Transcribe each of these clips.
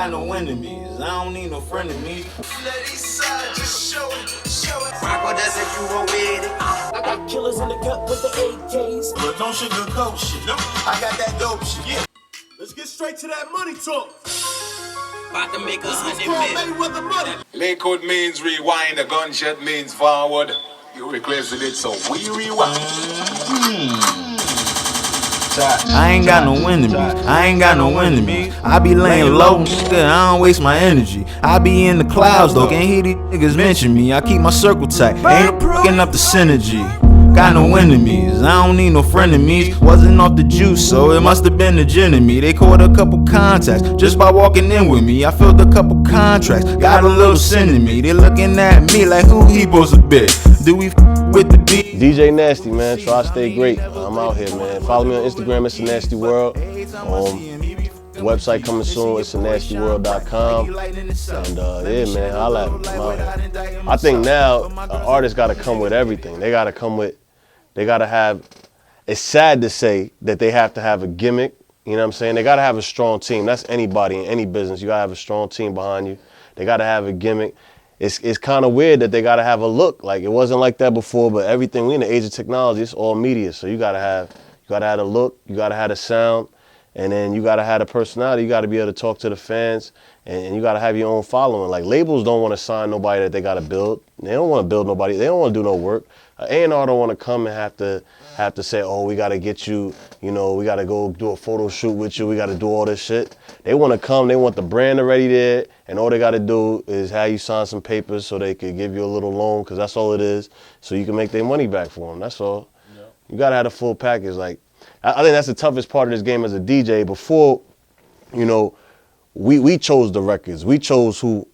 got no enemies. I don't need no friend of me. Just show it. Rock with us if you roll with it. I got killers in the gut with the AKs. But don't sugarcoat shit. No, I got that dope shit. Yeah. Let's get straight to that money talk. About to make 100 million. Money. Lakewood means rewind, a gunshot means forward. You requested it, so we rewind. I ain't got no enemies. I be laying low, nigga, I don't waste my energy. I be in the clouds though, can't hear these niggas mention me. I keep my circle tight, ain't fucking up the synergy. Got no enemies, I don't need no frenemies. Wasn't off the juice, so it must have been the gin in me. They caught a couple contacts just by walking in with me. I filled a couple contracts, got a little sin in me. They looking at me like who he supposed to be. Do we with the beat? DJ Nasty, man. Try to stay great. I'm out here, man. Follow me on Instagram. It's a Nasty World. Website coming soon. It's anastyworld.com. And yeah, man, holla at me. I'm out here. I think now an artist got to come with everything. They got to come with. They got to have. It's sad to say that they have to have a gimmick. You know what I'm saying? They got to have a strong team. That's anybody in any business. You got to have a strong team behind you. They got to have a gimmick. It's kind of weird that they got to have a look. Like, it wasn't like that before, but everything, we in the age of technology, it's all media. So you got to have a look, you got to have a sound, and then you got to have a personality. You got to be able to talk to the fans, and you got to have your own following. Like, labels don't want to sign nobody that they got to build. They don't want to build nobody. They don't want to do no work. A&R don't want to come and have to say, oh, we got to get you, you know, we got to go do a photo shoot with you. We got to do all this shit. They want to come. They want the brand already there. And all they got to do is have you sign some papers so they could give you a little loan, because that's all it is, so you can make their money back for them. That's all. Yep. You got to have a full package. Like, I think that's the toughest part of this game as a DJ. Before, you know, we chose the records. We chose who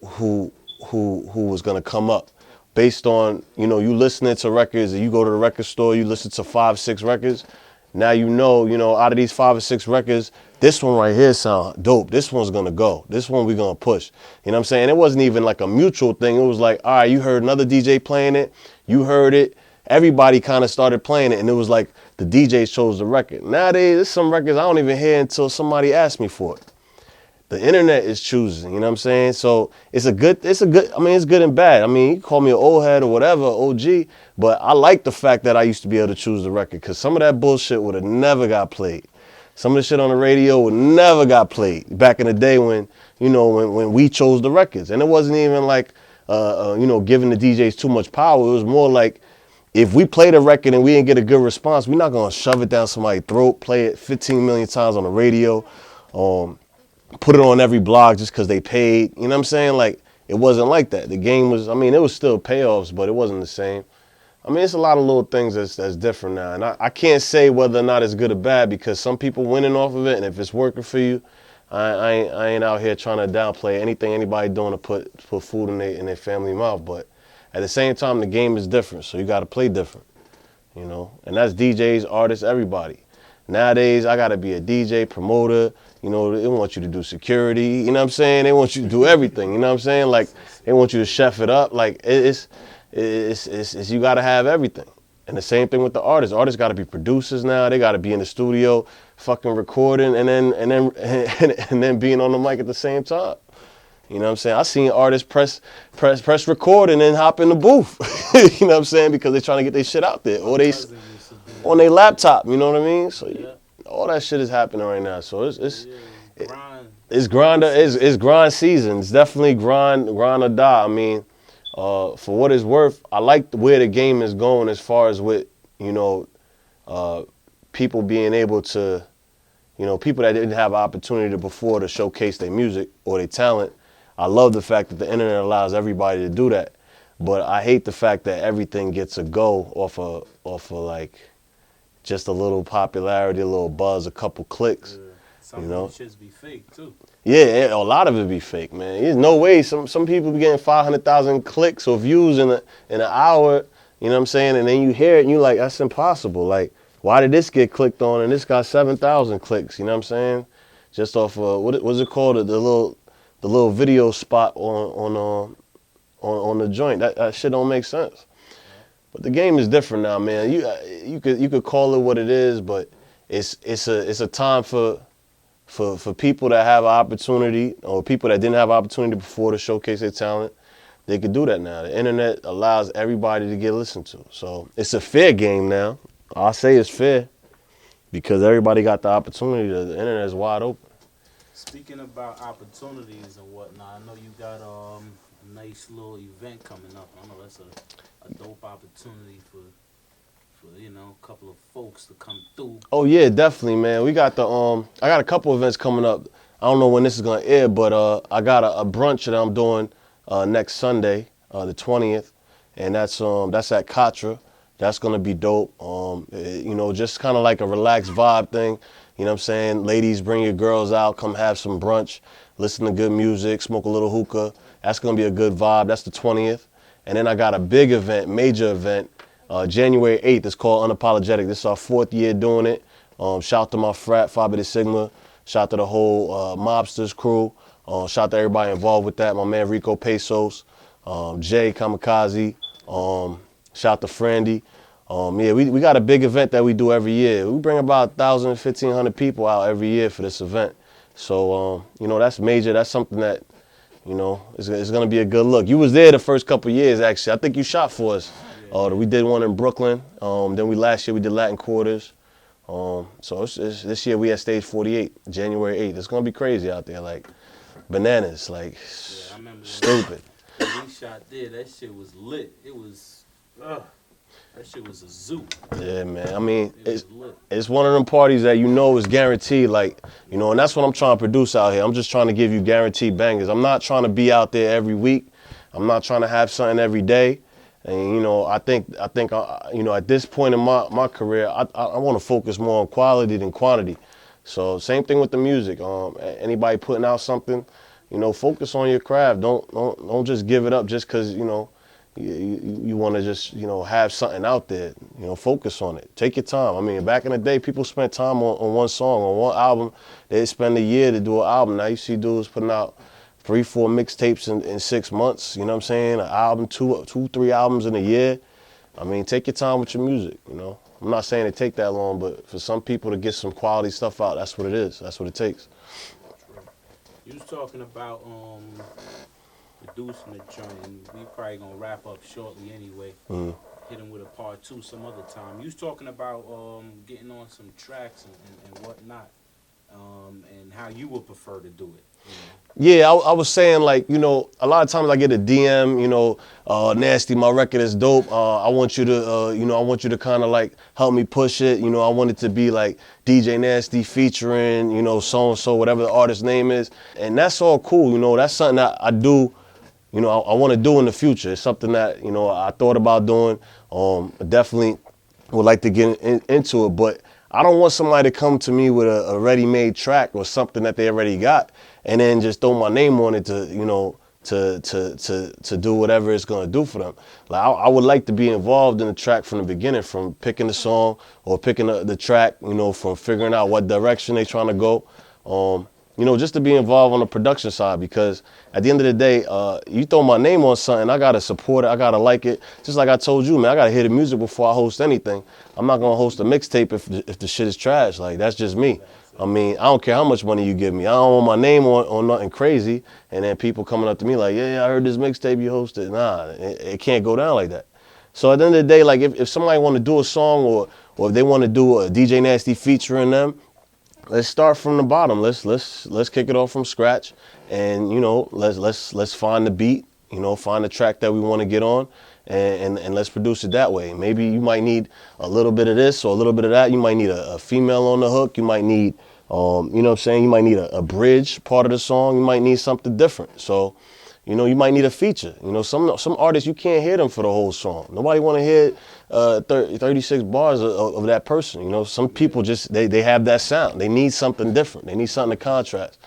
was going to come up. Based on, you know, you listening to records, and you go to the record store, you listen to 5, 6 records. Now you know, out of these 5 or 6 records, this one right here sound dope. This one's gonna go. This one we gonna push. You know what I'm saying? It wasn't even like a mutual thing. It was like, all right, you heard another DJ playing it, you heard it, everybody kind of started playing it, and it was like the DJs chose the record. Nowadays, there's some records I don't even hear until somebody asks me for it. The internet is choosing, you know what I'm saying? So it's good, I mean, it's good and bad. I mean, you call me an old head or whatever, OG, but I like the fact that I used to be able to choose the record, because some of that bullshit would have never got played. Some of the shit on the radio would never got played back in the day when, you know, when we chose the records. And it wasn't even like, you know, giving the DJs too much power. It was more like, if we played a record and we didn't get a good response, we're not gonna shove it down somebody's throat, play it 15 million times on the radio, put it on every blog just because they paid. You know what I'm saying? Like, it wasn't like that. The game was, I mean, it was still payoffs, but it wasn't the same. I mean, it's a lot of little things that's different now. And I can't say whether or not it's good or bad, because some people winning off of it, and if it's working for you, I ain't out here trying to downplay anything anybody doing to put food in their family mouth. But at the same time, the game is different, so you got to play different, you know? And that's DJs, artists, everybody. Nowadays, I got to be a DJ, promoter. You know, they want you to do security, you know what I'm saying? They want you to do everything, you know what I'm saying? Like, they want you to chef it up. Like, it's you got to have everything. And the same thing with the artists. Artists got to be producers now. They got to be in the studio fucking recording and then being on the mic at the same time. You know what I'm saying? I seen artists press record and then hop in the booth. You know what I'm saying? Because they're trying to get their shit out there. Or they on their laptop, you know what I mean? So yeah. All that shit is happening right now. So it's grind season. It's definitely grind or die. I mean, for what it's worth, I like where the game is going as far as with, you know, people being able to, you know, people that didn't have an opportunity before to showcase their music or their talent. I love the fact that the internet allows everybody to do that. But I hate the fact that everything gets a go off of like just a little popularity, a little buzz, a couple clicks. Yeah. Some you know, of the shits be fake too. Yeah, a lot of it be fake, man. There's no way some people be getting 500,000 clicks or views in an hour. You know what I'm saying? And then you hear it and you like, that's impossible. Like, why did this get clicked on and this got 7,000 clicks? You know what I'm saying? Just off of what's it called? The little video spot on the joint. That shit don't make sense. But the game is different now, man. You could call it what it is, but it's a time for for people that have an opportunity or people that didn't have an opportunity before to showcase their talent, they could do that now. The internet allows everybody to get listened to. So it's a fair game now. I say it's fair because everybody got the opportunity. The internet is wide open. Speaking about opportunities and whatnot, I know you got a nice little event coming up. I know that's a dope opportunity for you know, a couple of folks to come through. Oh yeah, definitely, man. We got the I got a couple events coming up. I don't know when this is gonna air, but I got a brunch that I'm doing next Sunday, the 20th, and that's at Katra. That's gonna be dope. You know, just kind of like a relaxed vibe thing. You know what I'm saying? Ladies, bring your girls out, come have some brunch, listen to good music, smoke a little hookah. That's gonna be a good vibe. That's the 20th. And then I got a big event, major event, January 8th. It's called Unapologetic. This is our 4th year doing it. Shout to my frat, Phi Beta Sigma. Shout to the whole Mobsters crew. Shout to everybody involved with that. My man Rico Pesos, Jay Kamikaze. Shout to Frandy. Yeah, we got a big event that we do every year. We bring about 1,000, 1,500 people out every year for this event. So, you know, that's major. That's something that, you know, it's going to be a good look. You was there the first couple of years, actually. I think you shot for us. We did one in Brooklyn. Then last year we did Latin Quarters. So this year we at stage 48, January 8th. It's going to be crazy out there, like bananas, like I remember stupid. When we shot there, that shit was lit. It was, that shit was a zoo. Yeah, man. I mean, lit. it's one of them parties that you know is guaranteed, like, you know, and that's what I'm trying to produce out here. I'm just trying to give you guaranteed bangers. I'm not trying to be out there every week. I'm not trying to have something every day. And, you know, I think, you know, at this point in my career, I want to focus more on quality than quantity. So same thing with the music. Anybody putting out something, you know, focus on your craft. Don't just give it up just because, you know, you want to just, you know, have something out there. You know, focus on it. Take your time. I mean, back in the day, people spent time on one song, on one album. They'd spend a year to do an album. Now you see dudes putting out 3, 4 mixtapes in 6 months. You know what I'm saying? An album, 2, 3 albums in a year. I mean, take your time with your music, you know. I'm not saying it take that long, but for some people to get some quality stuff out, that's what it is. That's what it takes. You was talking about producing the joint, and we probably gonna wrap up shortly anyway. Hit him with a part 2 some other time. You was talking about getting on some tracks and whatnot, and how you would prefer to do it. You know? Yeah, I was saying, like, you know, a lot of times I get a DM, you know, Nasty, my record is dope. I want you to, you know, I want you to kind of like help me push it. You know, I want it to be like DJ Nasty featuring, you know, so-and-so, whatever the artist's name is. And that's all cool, you know, that's something that I do, you know, I want to do in the future. It's something that, you know, I thought about doing. Definitely would like to get into it, but I don't want somebody to come to me with a ready-made track or something that they already got and then just throw my name on it to, you know, to do whatever it's gonna do for them. Like I would like to be involved in the track from the beginning, from picking the song or picking the track, you know, from figuring out what direction they trying to go. You know, just to be involved on the production side, because at the end of the day, you throw my name on something, I gotta support it, I gotta like it. Just like I told you, man, I gotta hear the music before I host anything. I'm not gonna host a mixtape if the shit is trash. Like, that's just me. I mean, I don't care how much money you give me. I don't want my name on nothing crazy, and then people coming up to me like, yeah, I heard this mixtape you hosted. Nah, it can't go down like that. So at the end of the day, like, if somebody want to do a song or if they want to do a DJ Nasty featuring them, let's start from the bottom. Let's kick it off from scratch, and you know, let's find the beat. You know, find the track that we want to get on, and let's produce it that way. Maybe you might need a little bit of this or a little bit of that. You might need a female on the hook. You might need, you know what I'm saying? You might need a bridge part of the song. You might need something different. So, you know, you might need a feature. You know, some artists, you can't hear them for the whole song. Nobody want to hear 36 bars of that person. You know, some people just, they have that sound. They need something different. They need something to contrast.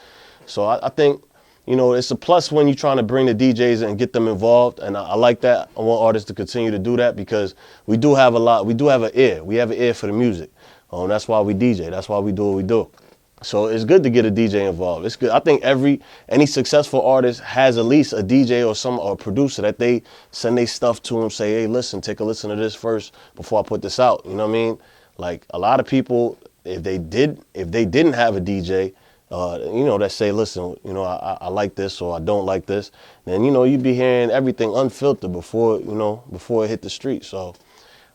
So I think, you know, it's a plus when you're trying to bring the DJs and get them involved. And I like that. I want artists to continue to do that because we do have an ear. We have an ear for the music. That's why we DJ. That's why we do what we do. So it's good to get a DJ involved. It's good. I think any successful artist has at least a DJ or a producer that they send their stuff to and say, hey, listen, take a listen to this first before I put this out. You know what I mean? Like, a lot of people, if they didn't have a DJ, you know, that say, listen, you know, I like this or I don't like this. Then, you know, you be hearing everything unfiltered before, you know, before it hit the street. So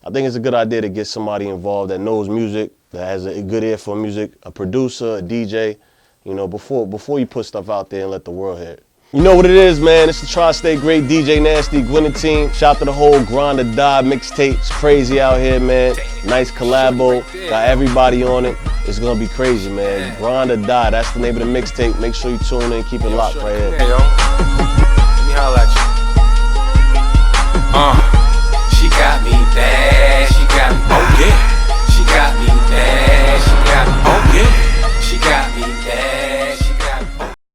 I think it's a good idea to get somebody involved that knows music, that has a good ear for music, a producer, a DJ, you know, before you put stuff out there and let the world hear it. You know what it is, man. It's the Tri-State Great DJ Nasty, Gwinin Team. Shout out to the whole GrindOrDie mixtape. It's crazy out here, man. Nice collabo. Got everybody on it. It's gonna be crazy, man. GrindOrDie, that's the name of the mixtape. Make sure you tune in, keep it locked right here.